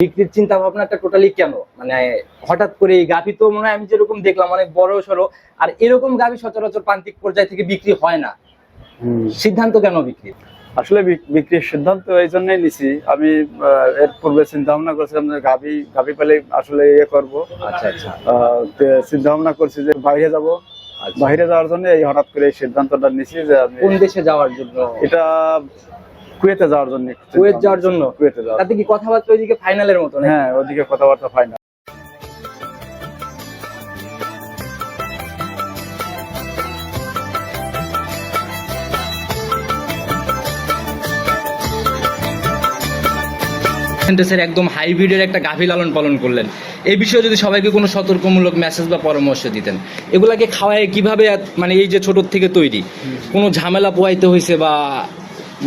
বিক্রির চিন্তা ভাবনাটা টোটালি কেন? মানে হঠাৎ করে এই গাভী তো মনে হয় আমি যেরকম দেখলাম অনেক বড় সড়ো, আর এরকম গাভী সচরাচর প্রান্তিক পর্যায় থেকে বিক্রি হয় না। সিদ্ধান্ত কেন বিক্রি? আসলে বিক্রির সিদ্ধান্ত এই জন্যই নিছি। আমি এর পূর্বে চিন্তা ভাবনা করছিলাম যে গাভী পেলে আসলে ইয়ে করবো। আচ্ছা আচ্ছা। চিন্তা ভাবনা করছি যে বাইরে যাব। বাইরে যাওয়ার জন্য এই হঠাৎ করে এই সিদ্ধান্তটা নিছি যে আমি কোন দেশে যাওয়ার জন্য? এটা কুয়েতে যাওয়ার জন্য। কুয়েত যাওয়ার জন্য? কুয়েতে যাওয়ার। তাতে কি কথাবার্তা ওইদিকে ফাইনালের মতো? হ্যাঁ, ওইদিকে কথাবার্তা ফাইনাল। একদম হাইব্রিডের একটা গাভী লালন পালন করলেন, এই বিষয়ে যদি সবাইকে কোনো সতর্কমূলক মেসেজ বা পরামর্শ দিতেন, এগুলাকে খাওয়ায় কিভাবে, মানে এই যে ছোট থেকে তৈরি, কোনো ঝামেলা পোহাইতে হয়েছে বা?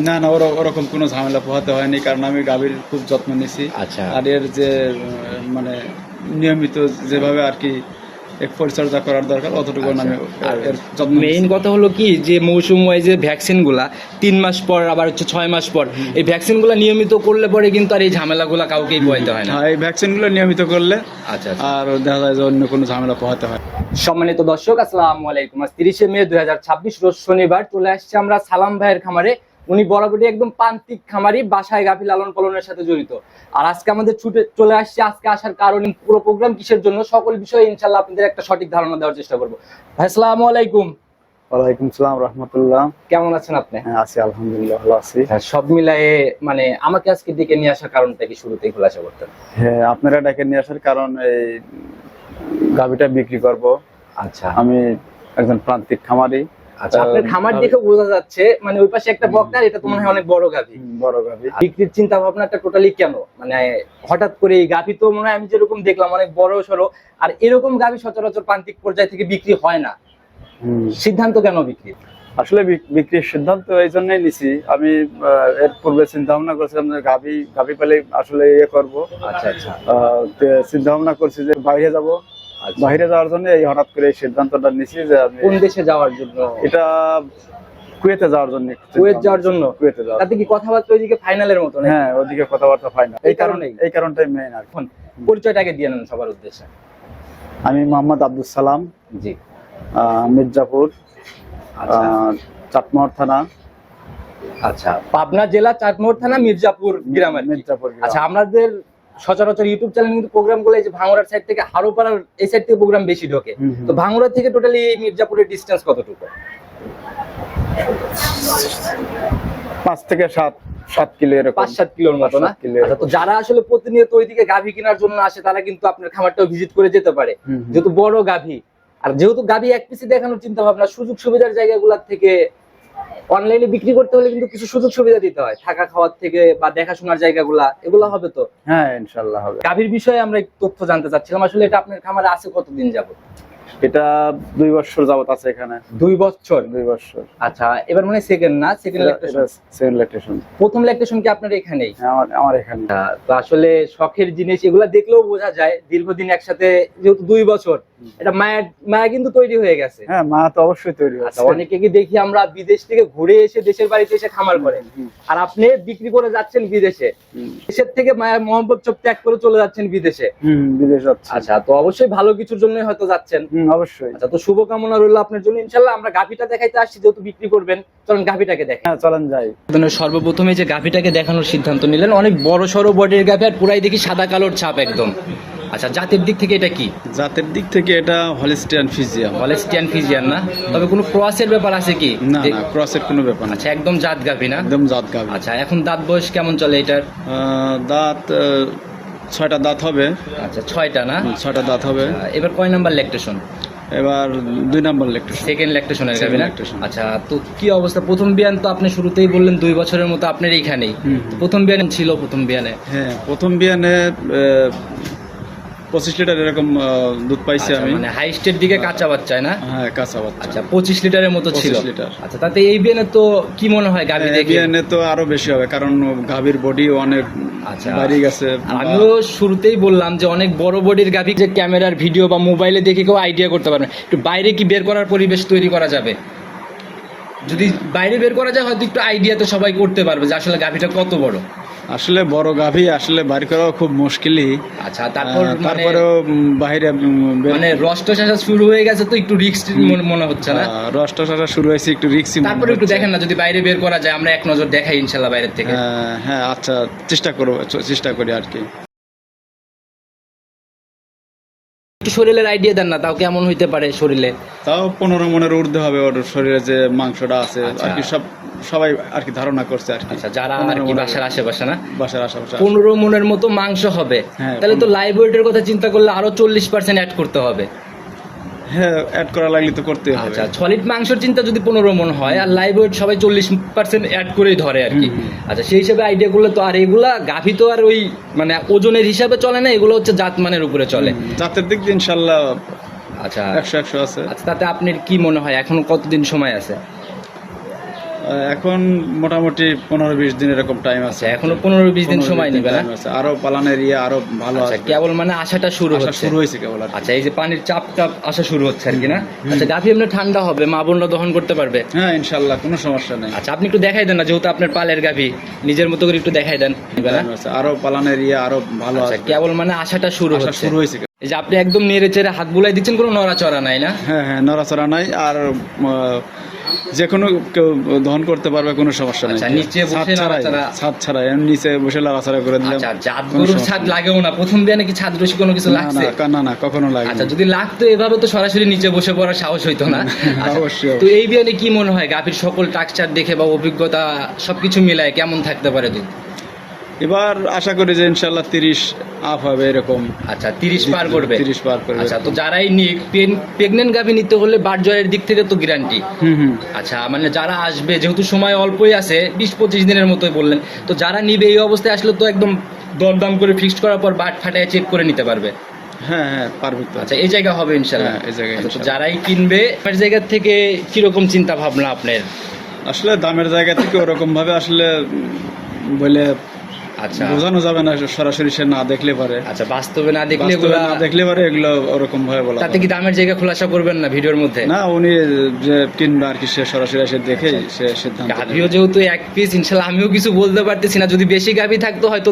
না না, ওরকম কোনো ঝামেলা পোহাতে হয়নি, কারণ আমি গাভীর খুব যত্ন নিছি। আচ্ছা। আর এর যে মানে নিয়মিত যেভাবে আর কি পরিচর্যা করার দরকার অতটুকু আমি এর যত্ন। মেইন কথা হলো কি, যে মৌসুম ওয়াইজ যে ভ্যাকসিনগুলা 3 মাস পর আবার হচ্ছে 6 মাস পর, এই ভ্যাকসিনগুলো নিয়মিত করলে পরে কিন্তু আর এই ঝামেলাগুলো কাউকেই পোহাইতে হয় না। এই ভ্যাকসিনগুলো নিয়মিত করলে আচ্ছা। আর দেখা যায় যে অন্য কোনো ঝামেলা পোহাতে হয়। সম্মানিত দর্শক, আসসালামু আলাইকুম। আজ 30শে মে 2026 রোজ শনিবার চলে আসছে আমরা সালাম ভাইয়ের খামারে। উনি বরাবরই একদম প্রান্তিক খামারি, বাসায় গাভী লালন পালনের সাথে জড়িত। আর আজকে আমাদের ছুটে চলে আসছে, আজকে আসার কারণ, পুরো প্রোগ্রাম কিসের জন্য, সকল বিষয়ে ইনশাআল্লাহ আপনাদের একটা সঠিক ধারণা দেওয়ার চেষ্টা করবো। ভাই আসসালামু আলাইকুম। ওয়ালাইকুম আসসালাম রাহমাতুল্লাহ। কেমন আছেন আপনি? হ্যাঁ, আছি আলহামদুলিল্লাহ, ভালো আছি। সব মিলায়ে মানে আমাকে আজকে ডেকে নিয়ে আসার কারণটা কি শুরুতেই খোলাসা করতেন? হ্যাঁ, আপনারা ডেকে নিয়ে আসার কারণ এই গাভীটা বিক্রি করব। আচ্ছা। আমি একজন প্রান্তিক খামারি। আচ্ছা, আপনার খামার দেখে বোঝা যাচ্ছে, মানে ওই পাশে একটা বকনা, এটা তো মনে হয় অনেক বড় গাভী। বড় গাভী। বিক্রির চিন্তা ভাবনাটা টোটালি কেন? মানে হঠাৎ করে এই গাভী তো মনে হয় আমি যেরকম দেখলাম অনেক বড় সড়ো, আর এরকম গাভী সচরাচর প্রান্তিক পর্যায় থেকে বিক্রি হয় না। সিদ্ধান্ত কেন বিক্রি? আসলে বিক্রির সিদ্ধান্ত এই জন্যই নিছি। আমি এর পূর্বে চিন্তা ভাবনা করছিলাম যে গাভী পেলে আসলে ইয়ে করবো। আচ্ছা আচ্ছা। চিন্তা ভাবনা করছি যে বাইরে যাব। বাইরে যাওয়ার জন্য এই হঠাৎ করে এই সিদ্ধান্তটা নিছি যে আমি কোন দেশে যাওয়ার জন্য? এটা কুয়েতে যাওয়ার জন্য। কুয়েত যাওয়ার জন্য? কুয়েতে যাওয়ার। তাতে কি কথাবার্তা ওইদিকে ফাইনালের মতো? হ্যাঁ, ওইদিকে কথাবার্তা ফাইনাল। এই কারণটাই মেইন আর কি। পরিচয়টাকে দিয়ে নেন সবার উদ্দেশ্যে। আমি মোহাম্মদ আব্দুল সালাম। জি। মির্জাপুর, চাটমোহর থানা। আচ্ছা, পাবনা জেলা চাটমোহর থানা, মির্জাপুর গ্রাম। মির্জাপুর। আচ্ছা, আমাদের সচরাচর ইউটিউব চ্যানেল কিন্তু প্রোগ্রামগুলো এই যে ভাঙড়ার সাইড থেকে হারোপাড়ার এই সাইড থেকে প্রোগ্রাম বেশি ঢোকে। তো ভাঙড়া থেকে টোটালি মির্জাপুরের ডিসটেন্স কতটুকু? 5 থেকে 7 কিলো, এরকম 5-7 কিলোর মতো না? আচ্ছা, তো যারা আসলে প্রতিনিয়ত ওইদিকে গাভী কেনার জন্য আসে, তারা কিন্তু আপনার খামারটাও ভিজিট করে যেতে পারে, যেহেতু বড় গাভী। আর যেহেতু গাভী এক পিসি দেখানোর চিন্তা ভাবনা, সুযোগ সুবিধার জায়গাগুলোর থেকে অনলাইনে বিক্রি করতে হলে কিন্তু কিছু সুযোগ সুবিধা দিতে হয়, থাকা খাওয়ার থেকে বা দেখাশোনার জায়গাগুলা, এগুলো হবে তো? হ্যাঁ, ইনশাআল্লাহ হবে। গাভীর বিষয়ে আমরা তথ্য জানতে চাচ্ছিলাম, আসলে এটা আপনার খামারে আছে কতদিন যাবত? এটা 2 বছর যাবত আছে এখানে। 2 বছর? 2 বছর। আচ্ছা, এবার মানে সেকেন্ড না? Second lactation. প্রথম ল্যাকটেশন কি আপনার এখানেই? আমার এখানে। তো আসলে শখের জিনিস, এগুলা দেখলেও বোঝা যায় দীর্ঘদিন একসাথে, যেহেতু 2 বছর, এটা মায়া কিন্তু তৈরি হয়ে গেছে। হ্যাঁ, মা তো অবশ্যই তৈরি হয়েছে। অনেকে কি দেখি আমরা বিদেশ থেকে ঘুরে এসে দেশের বাড়িতে এসে খামার করে, আর আপনি বিক্রি করে যাচ্ছেন বিদেশে, দেশের থেকে মায়ের মহব্বত সব ত্যাগ করে চলে যাচ্ছেন বিদেশে। বিদেশ যাচ্ছি। আচ্ছা, তো অবশ্যই ভালো কিছুর জন্যই হয়তো যাচ্ছেন। অবশ্যই। আচ্ছা, তো শুভকামনা রইল আপনার জন্য। ইনশাআল্লাহ আমরা গাভীটা দেখাইতে আসছি, যেহেতু বিক্রি করবেন, চলেন গাভীটাকে দেখাই। হ্যাঁ, চলেন যাই। সর্বপ্রথমে যে গাভীটাকে দেখানোর সিদ্ধান্ত নিলেন, অনেক বড় সড়ো বডির গাভী, আর পুরাই দেখি সাদা কালোর ছাপ একদম। আচ্ছা, জাতের দিক থেকে এটা কি? জাতের দিক থেকে এটা হলিস্টিয়ান ফ্রিজিয়ান। হলিস্টিয়ান ফ্রিজিয়ান না? তবে কোনো ক্রসের ব্যাপার আছে কি? না না, ক্রসের কোনো ব্যাপার না। আচ্ছা, একদম জাত গাভী না? একদম জাত গাভী। আচ্ছা, এখন দাঁত বয়স কেমন চলে এটার? দাঁত 6টা দাঁত হবে। আচ্ছা, 6টা না? 6টা দাঁত হবে। এবার কয় নাম্বার ল্যাকটেশন? এবার 2 নাম্বার ল্যাকটেশন। সেকেন্ড ল্যাকটেশনের গাভী না? ল্যাকটেশন। আচ্ছা, তো কি অবস্থা? প্রথম বিয়ান তো আপনি শুরুতেই বললেন 2 বছরের মতো আপনার এইখানেই। প্রথম বিয়ানে ছিল? প্রথম বিয়ানে? হ্যাঁ, প্রথম বিয়ানে 25 লিটার এরকম দুধ পাইছি আমি। মানে হাইস্টের দিকে কাঁচা বাচ্চায় না? হ্যাঁ, কাঁচা বাচ্চা। আচ্ছা, 25 লিটারের মতো ছিল। 25 লিটার। আচ্ছা, তাতে এই বিয়ানে তো কি মনে হয় গাভী দেখে? বিয়ানে তো আরো বেশি হবে, কারণ গাভীর বডি অনেক বাড়ি গেছে। আমিও শুরুতেই বললাম যে অনেক বড় বডির গাভী, যে ক্যামেরার ভিডিও বা মোবাইলে দেখে কেউ আইডিয়া করতে পারবে না। একটু বাইরে কি বের করার পরিবেশ তৈরি করা যাবে? যদি বাইরে বের করা যায়, হয়তো একটু আইডিয়া তো সবাই করতে পারবে যে আসলে গাভীটা কত বড়। আসলে বড় গাভী আসলে বাড়ি করাও খুব মুশকিলই। আচ্ছা, তারপর তারপরেও বাইরে মানে রসটা শাসা শুরু হয়ে গেছে তো একটু রিস্ক মনে হচ্ছে না? রসটা শাসা শুরু হয়েছে একটু রিস্কি। তারপরে একটু দেখেন না যদি বাইরে বের করা যায়, আমরা এক নজর দেখাই ইনশাল্লাহ বাইরের থেকে। হ্যাঁ আচ্ছা, চেষ্টা করি আর কি। একটু শরীরের আইডিয়া দেন না, তাও কেমন হইতে পারে শরীরে? তাও 15 মনের ঊর্ধ্বে হবে ওর শরীরে যে মাংসটা আছে আচ্ছা। আর কি, সবাই আর কি ধারণা করছে আর কি। আচ্ছা, যারা আর কি বাসার আশেপাশে না, বাসার আশেপাশে 15 মনের মতো মাংস হবে। হ্যাঁ, তাহলে তো লাইভ ওয়েটের কথা চিন্তা করলে আরো 40% অ্যাড করতে হবে। হ্যাঁ, অ্যাড করা লাগলে তো করতে হবে। আচ্ছা, সলিড মাংসের চিন্তা যদি 15 মন হয় আর লাইভ ওয়েট সবাই 40% অ্যাড করেই ধরে আর কি। আচ্ছা, সেই হিসাবে আইডিয়া করলে তো আর এগুলা গাভী তো আর ওই মানে ওজনের হিসাবে চলে না, এগুলো হচ্ছে জাত মানের উপরে চলে। জাতের দিক দিয়ে ইনশাল্লাহ আচ্ছা 100 আছে। আচ্ছা, তাতে আপনার কি মনে হয় এখনো কতদিন সময় আছে? এখন মোটামুটি 15-20 দিন এরকম টাইম আছে। এখনো 15-20 দিন সময় নেবে না? আরো পালানের আরো ভালো আচ্ছা, আছে। কেবল মানে আশাটা শুরু হয়েছে কেবল আর কি। আচ্ছা, এই যে পানির চাপ আসা শুরু হচ্ছে আর কি না? আচ্ছা, গাভী এমনি ঠান্ডা হবে, মা বোনরা দহন করতে পারবে? হ্যাঁ ইনশাল্লাহ, কোনো সমস্যা নেই। আচ্ছা, আপনি একটু দেখাই দেন না, যেহেতু আপনার পালের গাভী, নিজের মতো করে একটু দেখাই দেন। আরো পালানের আরো ভালো আচ্ছা, আছে। কেবল মানে আশাটা শুরু হয়েছে। কেবল। এই যে আপনি একদম নেড়ে চেড়ে হাত বুলাই দিচ্ছেন, কোনো নড়াচড়া নাই না? হ্যাঁ, নড়াচড়া নাই। আর যে কোনো কেউ দহন করতে পারবে, কোনো সমস্যা নেই। আচ্ছা, নিচে বসে নড়াচড়া? ছাদ ছাড়া নিচে বসে লড়াচড়া করে দিলাম। আচ্ছা, জাত গরুর ছাদ লাগেও না? প্রথম দিয়ে নাকি ছাদ রসি কোনো কিছু লাগছে? না, কখনো লাগে। আচ্ছা, যদি লাগতো এভাবে তো সরাসরি নিচে বসে পড়ার সাহস হইতো না। আচ্ছা, অবশ্যই। তো এই বিয়ানে কি মনে হয় গাভীর সকল টাকচার দেখে বা অভিজ্ঞতা সবকিছু মিলায় কেমন থাকতে পারে দুধ? এবার আশা করি যে ইনশাল্লাহ 30 আপ হবে এরকম। আচ্ছা, 30 পার করবে? 30 পার করবে। আচ্ছা, তো যারাই প্রেগনেন্ট গাভী নিতে হলে বাটজয়ের দিক থেকে তো গ্যারান্টি। আচ্ছা, মানে যারা আসবে, যেহেতু সময় অল্পই আছে, 20-25 দিনের মতোই বললেন, তো যারা নিবে এই অবস্থায় আসলে তো একদম দরদাম করে ফিক্সড করার পর বাট ফাটায় চেক করে নিতে পারবে। হ্যাঁ পারবে তো। আচ্ছা, এই জায়গা হবে ইনশাল্লাহ? এই জায়গায় আচ্ছা, তো যারাই কিনবে আপনার জায়গা থেকে কিরকম চিন্তা ভাবনা আপনার? আসলে দামের জায়গা থেকে ওরকম ভাবে আসলে বলে আচ্ছা, বোঝানো যাবে না, সরাসরি সে না দেখলে পারে। আচ্ছা, বাস্তবে না দেখলে পারে এগুলো ওরকম ভাবে বলা। তাতে কি দামের জায়গা খোলাসা করবেন না ভিডিওর মধ্যে? না, উনি যে কিনবে আর কি, সে সরাসরি এসে দেখে সে সিদ্ধান্ত। গাভীও যেহেতু এক পিস, ইনশাল্লাহ আমিও কিছু বলতে পারতেছি না। যদি বেশি গাভী থাকতো হয়তো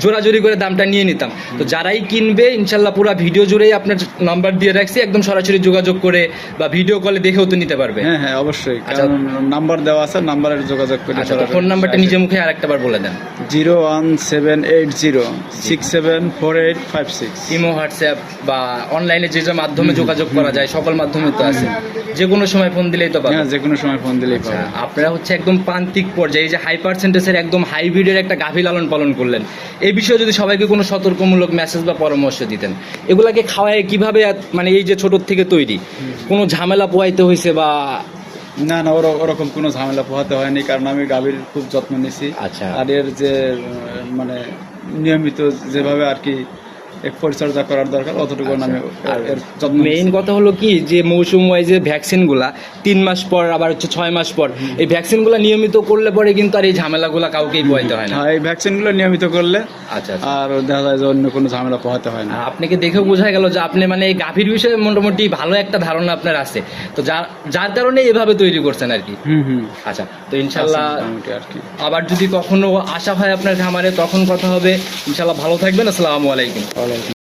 জোরাজোরি করে দামটা নিয়ে নিতাম। তো যারাই কিনবে ইনশাল্লাহ পুরো ভিডিও জুড়েই আপনার নাম্বার দিয়ে রাখছি, একদম সরাসরি যোগাযোগ করে বা ভিডিও কলে দেখেও তো নিতে পারবে। হ্যাঁ অবশ্যই, কারণ নাম্বার দেওয়া আছে, নাম্বারে যোগাযোগ করে। আচ্ছা, ফোন নাম্বারটা নিজে মুখে আরেকটা বার বলে দেন। 01780674856। ইমো, হোয়াটসঅ্যাপ বা অনলাইনে যে যে মাধ্যমে যোগাযোগ করা যায় সকল মাধ্যমে তো আছে, যে কোনো সময় ফোন দিলেই তো পাবেন। হ্যাঁ, যে কোনো সময় ফোন দিলেই পাবেন। আপনারা হচ্ছে একদম প্রান্তিক পর্যায়ে এই যে হাই পার্সেন্টেজের একদম হাইব্রিডের একটা গাভী লালন পালন করলেন, এই বিষয়ে যদি সবাইকে কোনো সতর্কমূলক মেসেজ বা পরামর্শ দিতেন, এগুলাকে খাওয়ায় কিভাবে, মানে এই যে ছোট থেকে তৈরি, কোনো ঝামেলা পোয়াইতে হয়েছে বা? না, ওরকম কোনো ঝামেলা পোহাতে হয়নি, কারণ আমি গাভীর খুব যত্ন নিছি। আচ্ছা, আর এর যে মানে নিয়মিত যেভাবে আর কি পরিচর্যা করার দরকার অতটুকু আমি এর যত্ন নিছি। মেইন কথা হলো কি যে মৌসুম ওয়াইজে ভ্যাকসিনগুলা 3 মাস পর আবার হচ্ছে 6 মাস পর, এই ভ্যাকসিনগুলো নিয়মিত করলে পরে কিন্তু আর এই ঝামেলাগুলো কাউকেই পোহাইতে হয় না। হ্যাঁ, এই ভ্যাকসিনগুলো নিয়মিত করলে আচ্ছা, আর দেখা যায় যে অন্য কোনো ঝামেলা পোহাতে হয় না। আপনাকে দেখেও বোঝা গেল যে আপনি মানে এই গাভীর বিষয়ে মোটামুটি ভালো একটা ধারণা আপনার আছে, তো যার কারণে এভাবে তৈরি করছেন আর কি। আচ্ছা, তো ইনশাল্লাহ আর কি আবার যদি কখনো আসা হয় আপনার খামারে তখন কথা হবে ইনশাল্লাহ। ভালো থাকবেন, আসসালামু আলাইকুম।